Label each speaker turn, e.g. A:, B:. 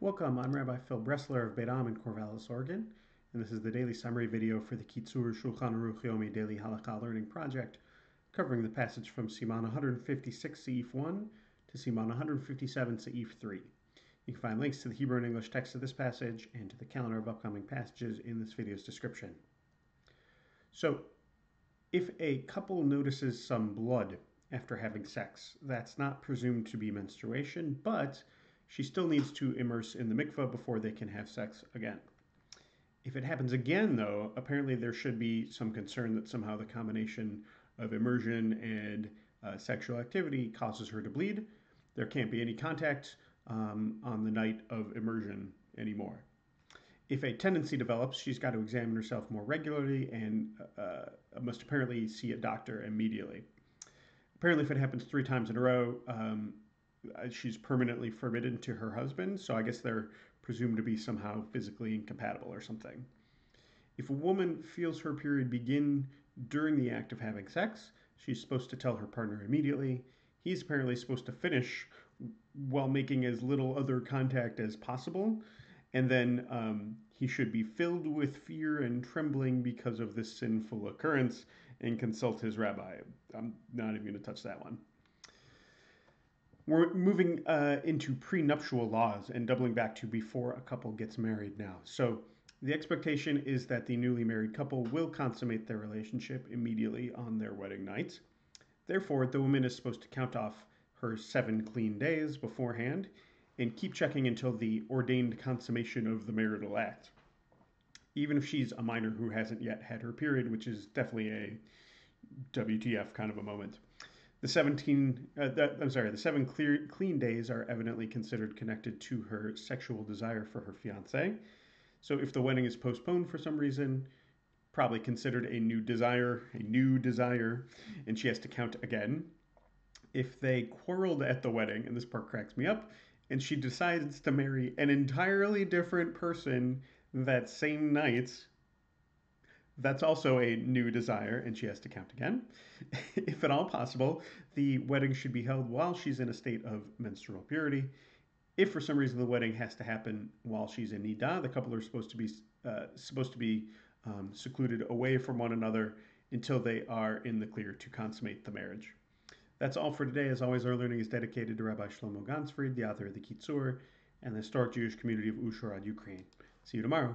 A: Welcome, I'm Rabbi Phil Bressler of Beit Am in Corvallis, Oregon, and this is the daily summary video for the Kitzur Shulchan Aruch Yomi Daily Halakha Learning Project, covering the passage from Sivan 156 Seif 1 to Sivan 157 Seif 3. You can find links to the Hebrew and English text of this passage and to the calendar of upcoming passages in this video's description. So, if a couple notices some blood after having sex, that's not presumed to be menstruation, but she still needs to immerse in the mikveh before they can have sex again. If it happens again, though, apparently there should be some concern that somehow the combination of immersion and sexual activity causes her to bleed. There can't be any contact on the night of immersion anymore. If a tendency develops, she's got to examine herself more regularly and must apparently see a doctor immediately. Apparently, if it happens 3 times in a row, she's permanently forbidden to her husband, so I guess they're presumed to be somehow physically incompatible or something. If a woman feels her period begin during the act of having sex, she's supposed to tell her partner immediately. He's apparently supposed to finish while making as little other contact as possible, and then he should be filled with fear and trembling because of this sinful occurrence and consult his rabbi. I'm not even going to touch that one. We're moving into prenuptial laws and doubling back to before a couple gets married now. So the expectation is that the newly married couple will consummate their relationship immediately on their wedding night. Therefore, the woman is supposed to count off her 7 clean days beforehand and keep checking until the ordained consummation of the marital act, even if she's a minor who hasn't yet had her period, which is definitely a WTF kind of a moment. The 7 clean days are evidently considered connected to her sexual desire for her fiancé. So if the wedding is postponed for some reason, probably considered a new desire, and she has to count again. If they quarreled at the wedding, and this part cracks me up, and she decides to marry an entirely different person that same night, that's also a new desire, and she has to count again. If at all possible, the wedding should be held while she's in a state of menstrual purity. If for some reason the wedding has to happen while she's in nidah, the couple are supposed to be secluded away from one another until they are in the clear to consummate the marriage. That's all for today. As always, our learning is dedicated to Rabbi Shlomo Gansfried, the author of the Kitzur, and the historic Jewish community of Uzhhorod, Ukraine. See you tomorrow.